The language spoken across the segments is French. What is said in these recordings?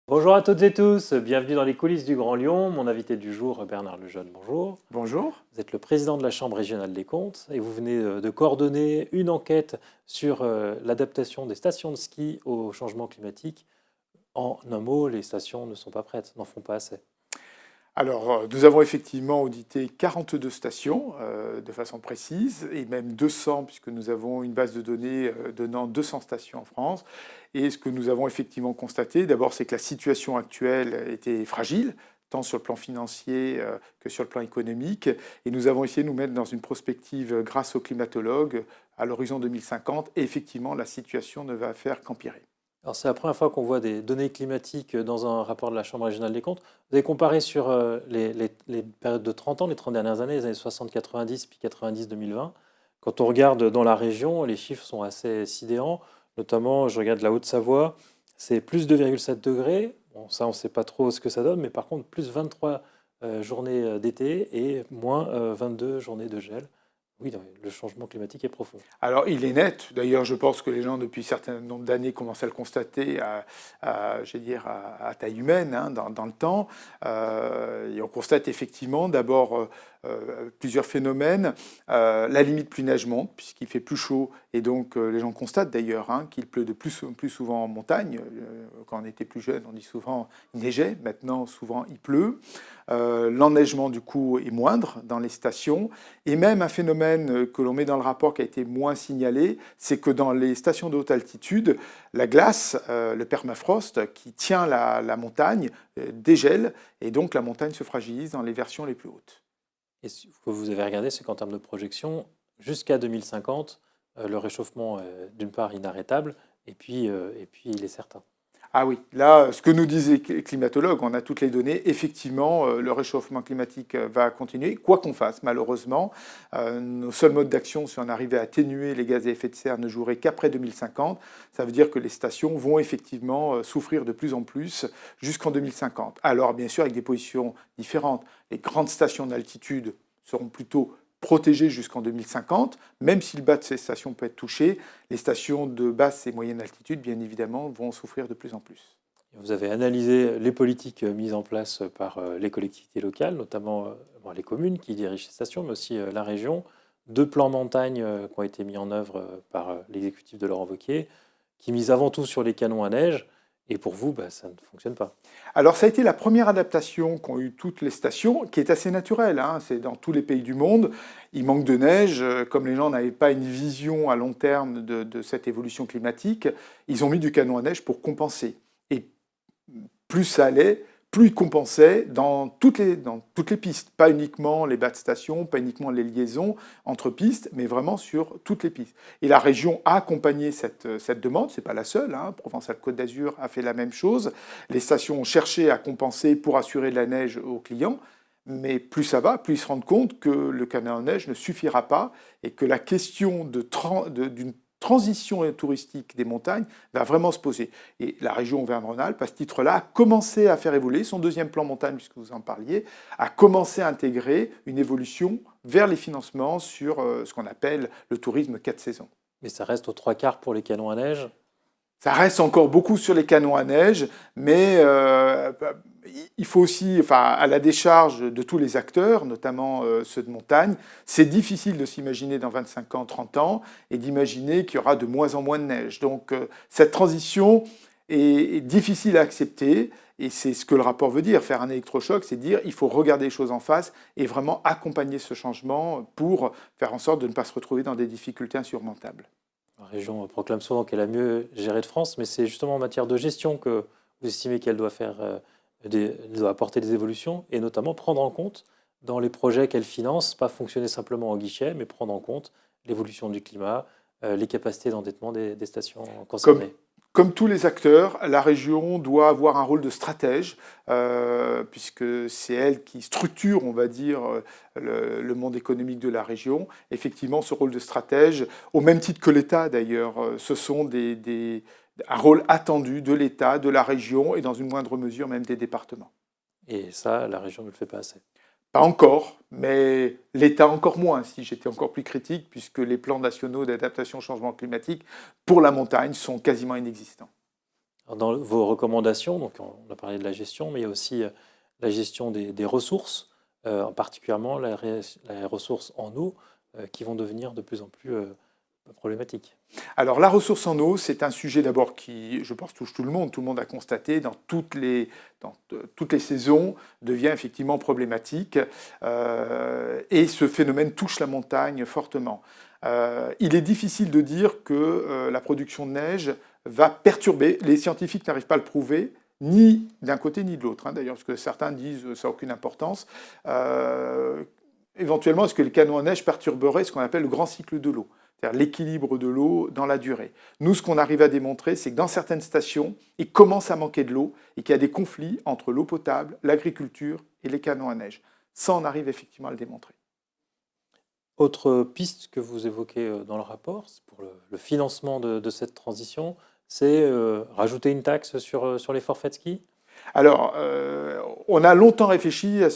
Bonjour à toutes et tous, bienvenue dans les coulisses du Grand Lyon. Mon invité du jour, Bernard Lejeune, bonjour. Bonjour. Vous êtes le président de la Chambre régionale des comptes et vous venez de coordonner une enquête sur l'adaptation des stations de ski au changement climatique. En un mot, les stations ne sont pas prêtes, n'en font pas assez. Alors, nous avons effectivement audité 42 stations de façon précise, et même 200, puisque nous avons une base de données donnant 200 stations en France. Et ce que nous avons effectivement constaté, d'abord, c'est que la situation actuelle était fragile, tant sur le plan financier que sur le plan économique. Et nous avons essayé de nous mettre dans une prospective grâce aux climatologues à l'horizon 2050. Et effectivement, la situation ne va faire qu'empirer. Alors c'est la première fois qu'on voit des données climatiques dans un rapport de la Chambre régionale des comptes. Vous avez comparé sur les périodes de 30 ans, les 30 dernières années, les années 60-90, puis 90-2020. Quand on regarde dans la région, les chiffres sont assez sidérants. Notamment, je regarde la Haute-Savoie, c'est plus 2,7 degrés. Bon, ça, on ne sait pas trop ce que ça donne, mais par contre, plus 23 journées d'été et moins 22 journées de gel. Oui, le changement climatique est profond. Alors, il est net. D'ailleurs, je pense que les gens, depuis un certain nombre d'années, commencent à le constater à taille humaine, hein, dans le temps. Et on constate effectivement, d'abord, plusieurs phénomènes. La limite plus neige monte, puisqu'il fait plus chaud. Et donc, les gens constatent d'ailleurs qu'il pleut de plus souvent en montagne. Quand on était plus jeune, on dit souvent il neigeait. Maintenant, souvent, il pleut. L'enneigement, du coup, est moindre dans les stations. Et même un phénomène que l'on met dans le rapport qui a été moins signalé, c'est que dans les stations de haute altitude, la glace, le permafrost qui tient la montagne, dégèle. Et donc, la montagne se fragilise dans les versions les plus hautes. Et ce que vous avez regardé, c'est qu'en termes de projection, jusqu'à 2050, le réchauffement est d'une part inarrêtable, et puis il est certain. Ah oui, là, ce que nous disaient les climatologues, on a toutes les données, effectivement, le réchauffement climatique va continuer, quoi qu'on fasse, malheureusement. Nos seuls modes d'action, si on arrivait à atténuer les gaz à effet de serre, ne joueraient qu'après 2050. Ça veut dire que les stations vont effectivement souffrir de plus en plus jusqu'en 2050. Alors, bien sûr, avec des positions différentes. Les grandes stations d'altitude seront plutôt protégées jusqu'en 2050, même si le bas de ces stations peut être touché, les stations de basse et moyenne altitude, bien évidemment, vont souffrir de plus en plus. Vous avez analysé les politiques mises en place par les collectivités locales, notamment les communes qui dirigent ces stations, mais aussi la région. 2 plans montagne qui ont été mis en œuvre par l'exécutif de Laurent Wauquiez, qui misent avant tout sur les canons à neige. Et pour vous, ça ne fonctionne pas. Alors ça a été la première adaptation qu'ont eu toutes les stations, qui est assez naturelle, hein. C'est dans tous les pays du monde. Il manque de neige, comme les gens n'avaient pas une vision à long terme de cette évolution climatique, ils ont mis du canon à neige pour compenser. Et plus ça allait, plus ils compensaient dans toutes les pistes, pas uniquement les bas de station, pas uniquement les liaisons entre pistes, mais vraiment sur toutes les pistes. Et la région a accompagné cette demande, c'est pas la seule, hein. Provence-Alpes-Côte d'Azur a fait la même chose. Les stations ont cherché à compenser pour assurer de la neige aux clients, mais plus ça va, plus ils se rendent compte que le canon à neige ne suffira pas et que la question d'une transition touristique des montagnes va vraiment se poser. Et la région Auvergne-Rhône-Alpes, à ce titre-là, a commencé à faire évoluer son deuxième plan montagne, puisque vous en parliez, a commencé à intégrer une évolution vers les financements sur ce qu'on appelle le tourisme 4 saisons. Mais ça reste aux 3/4 pour les canons à neige. Ça reste encore beaucoup sur les canons à neige, mais il faut aussi, à la décharge de tous les acteurs, notamment ceux de montagne, c'est difficile de s'imaginer dans 25 ans, 30 ans, et d'imaginer qu'il y aura de moins en moins de neige. Donc cette transition est difficile à accepter, et c'est ce que le rapport veut dire. Faire un électrochoc, c'est dire il faut regarder les choses en face et vraiment accompagner ce changement pour faire en sorte de ne pas se retrouver dans des difficultés insurmontables. La région proclame souvent qu'elle a mieux géré de France, mais c'est justement en matière de gestion que vous estimez qu'elle doit doit apporter des évolutions, et notamment prendre en compte dans les projets qu'elle finance, pas fonctionner simplement au guichet, mais prendre en compte l'évolution du climat, les capacités d'endettement des stations concernées. Comme tous les acteurs, la région doit avoir un rôle de stratège, puisque c'est elle qui structure, on va dire, le monde économique de la région. Effectivement, ce rôle de stratège, au même titre que l'État d'ailleurs, ce sont un rôle attendu de l'État, de la région et dans une moindre mesure même des départements. Et ça, la région ne le fait pas assez. Pas encore, mais l'État encore moins, si j'étais encore plus critique, puisque les plans nationaux d'adaptation au changement climatique pour la montagne sont quasiment inexistants. Dans vos recommandations, donc on a parlé de la gestion, mais il y a aussi la gestion des ressources, particulièrement les ressources en eau, qui vont devenir de plus en plus problématiques. Alors la ressource en eau, c'est un sujet d'abord qui, je pense, touche tout le monde. Tout le monde a constaté dans toutes les saisons devient effectivement problématique. Et ce phénomène touche la montagne fortement. Il est difficile de dire que la production de neige va perturber. Les scientifiques n'arrivent pas à le prouver, ni d'un côté ni de l'autre. D'ailleurs, parce que certains disent que ça n'a aucune importance. Éventuellement, est-ce que les canons à neige perturberaient ce qu'on appelle le grand cycle de l'eau, c'est-à-dire l'équilibre de l'eau dans la durée. Nous, ce qu'on arrive à démontrer, c'est que dans certaines stations, il commence à manquer de l'eau et qu'il y a des conflits entre l'eau potable, l'agriculture et les canons à neige. Ça, on arrive effectivement à le démontrer. Autre piste que vous évoquez dans le rapport, pour le financement de cette transition, c'est rajouter une taxe sur les forfaits de ski? Alors, on a longtemps réfléchi à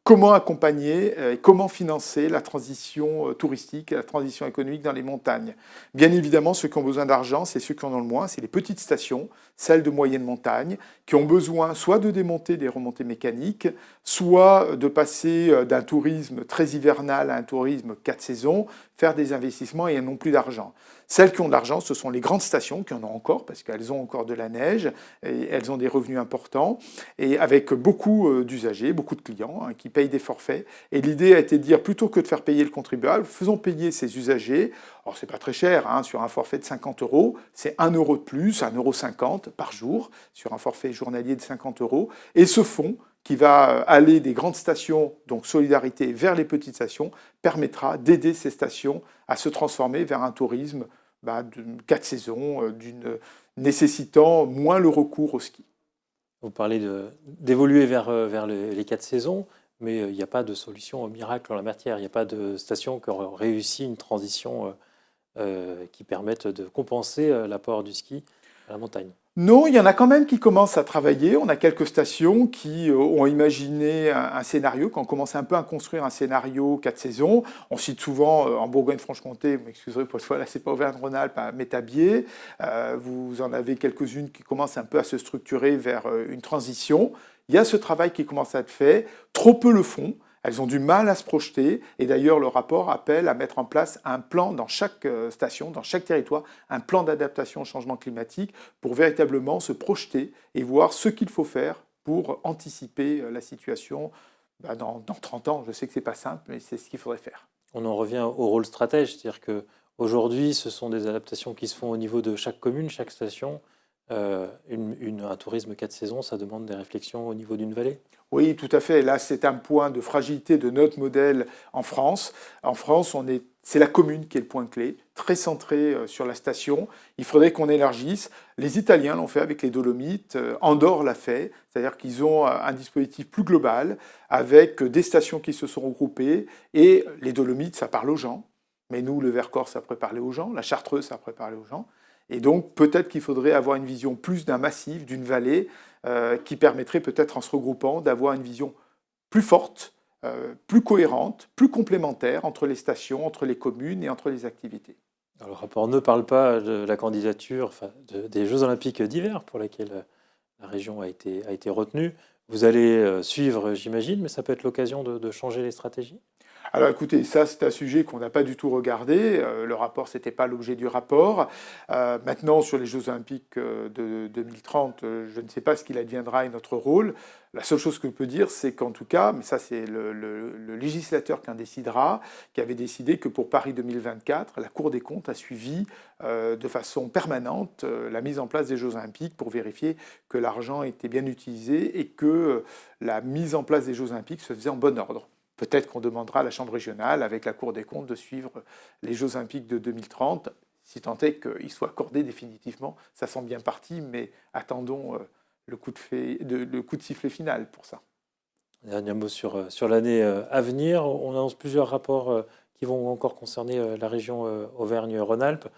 comment accompagner et comment financer la transition touristique et la transition économique dans les montagnes. Bien évidemment, ceux qui ont besoin d'argent, c'est ceux qui en ont le moins, c'est les petites stations, celles de moyenne montagne, qui ont besoin soit de démonter des remontées mécaniques, soit de passer d'un tourisme très hivernal à un tourisme 4 saisons, faire des investissements et elles n'ont plus d'argent. Celles qui ont de l'argent, ce sont les grandes stations qui en ont encore, parce qu'elles ont encore de la neige, et elles ont des revenus importants, et avec beaucoup d'usagers, beaucoup de clients qui payent des forfaits. Et l'idée a été de dire, plutôt que de faire payer le contribuable, faisons payer ces usagers. Alors, c'est pas très cher, sur un forfait de 50 €, c'est 1 € de plus, 1,50 € par jour, sur un forfait journalier de 50 €. Et ce fonds, qui va aller des grandes stations, donc solidarité, vers les petites stations, permettra d'aider ces stations à se transformer vers un tourisme de 4 saisons, nécessitant moins le recours au ski. Vous parlez d'évoluer vers les 4 saisons, mais il n'y a pas de solution miracle en la matière. Il n'y a pas de station qui aurait réussi une transition qui permette de compenser l'apport du ski à la montagne. Non, il y en a quand même qui commencent à travailler. On a quelques stations qui ont imaginé un scénario, qui ont commencé un peu à construire un scénario 4 saisons. On cite souvent en Bourgogne-Franche-Comté, vous m'excuserez pour une fois, là c'est pas Auvergne-Rhône-Alpes, à Métabier. Vous en avez quelques-unes qui commencent un peu à se structurer vers une transition. Il y a ce travail qui commence à être fait. Trop peu le font. Elles ont du mal à se projeter et d'ailleurs le rapport appelle à mettre en place un plan dans chaque station, dans chaque territoire, un plan d'adaptation au changement climatique pour véritablement se projeter et voir ce qu'il faut faire pour anticiper la situation dans 30 ans. Je sais que ce n'est pas simple, mais c'est ce qu'il faudrait faire. On en revient au rôle stratège, c'est-à-dire qu'aujourd'hui, ce sont des adaptations qui se font au niveau de chaque commune, chaque station. Un tourisme 4 saisons, ça demande des réflexions au niveau d'une vallée? Oui, tout à fait. Là, c'est un point de fragilité de notre modèle en France. En France, c'est la commune qui est le point clé, très centré sur la station. Il faudrait qu'on élargisse. Les Italiens l'ont fait avec les Dolomites. Andorre l'a fait, c'est-à-dire qu'ils ont un dispositif plus global avec des stations qui se sont regroupées. Et les Dolomites, ça parle aux gens. Mais nous, le Vercors, ça pourrait parler aux gens. La Chartreuse, ça pourrait parler aux gens. Et donc, peut-être qu'il faudrait avoir une vision plus d'un massif, d'une vallée, qui permettrait peut-être, en se regroupant, d'avoir une vision plus forte, plus cohérente, plus complémentaire entre les stations, entre les communes et entre les activités. Alors, le rapport ne parle pas de la candidature des Jeux Olympiques d'hiver pour lesquels la région a été retenue. Vous allez suivre, j'imagine, mais ça peut être l'occasion de changer les stratégies? Alors écoutez, ça c'est un sujet qu'on n'a pas du tout regardé. Le rapport, ce n'était pas l'objet du rapport. Maintenant, sur les Jeux Olympiques de 2030, je ne sais pas ce qu'il adviendra et notre rôle. La seule chose que je peux dire, c'est qu'en tout cas, mais ça c'est le législateur qui en décidera, qui avait décidé que pour Paris 2024, la Cour des comptes a suivi de façon permanente la mise en place des Jeux Olympiques pour vérifier que l'argent était bien utilisé et que la mise en place des Jeux Olympiques se faisait en bon ordre. Peut-être qu'on demandera à la Chambre régionale, avec la Cour des comptes, de suivre les Jeux olympiques de 2030, si tant est qu'ils soient accordés définitivement. Ça semble bien parti, mais attendons le coup de sifflet final pour ça. Dernier mot sur l'année à venir. On annonce plusieurs rapports qui vont encore concerner la région Auvergne-Rhône-Alpes.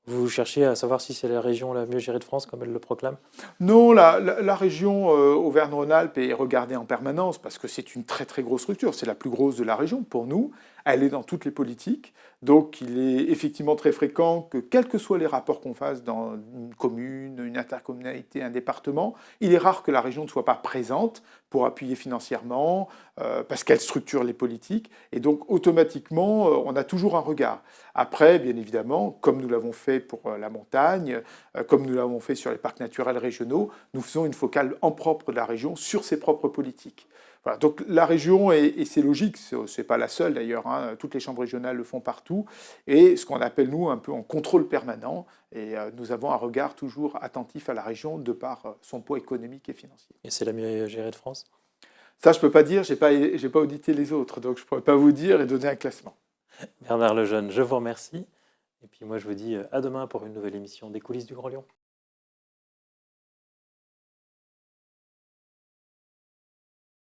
Vous cherchez à savoir si c'est la région la mieux gérée de France, comme elle le proclame? Non, la région Auvergne-Rhône-Alpes est regardée en permanence parce que c'est une très très grosse structure. C'est la plus grosse de la région pour nous, elle est dans toutes les politiques. Donc il est effectivement très fréquent que, quels que soient les rapports qu'on fasse dans une commune, une intercommunalité, un département, il est rare que la région ne soit pas présente pour appuyer financièrement, parce qu'elle structure les politiques. Et donc automatiquement, on a toujours un regard. Après, bien évidemment, comme nous l'avons fait pour la montagne, comme nous l'avons fait sur les parcs naturels régionaux, nous faisons une focale en propre de la région sur ses propres politiques. Voilà, donc la région, et c'est logique, c'est pas la seule d'ailleurs, hein, toutes les chambres régionales le font partout, et ce qu'on appelle nous un peu en contrôle permanent, et nous avons un regard toujours attentif à la région de par son poids économique et financier. Et c'est la mieux gérée de France? Ça, je peux pas dire, j'ai pas audité les autres, donc je pourrais pas vous dire et donner un classement. Bernard Lejeune, je vous remercie. Et puis moi, je vous dis à demain pour une nouvelle émission des coulisses du Grand Lyon.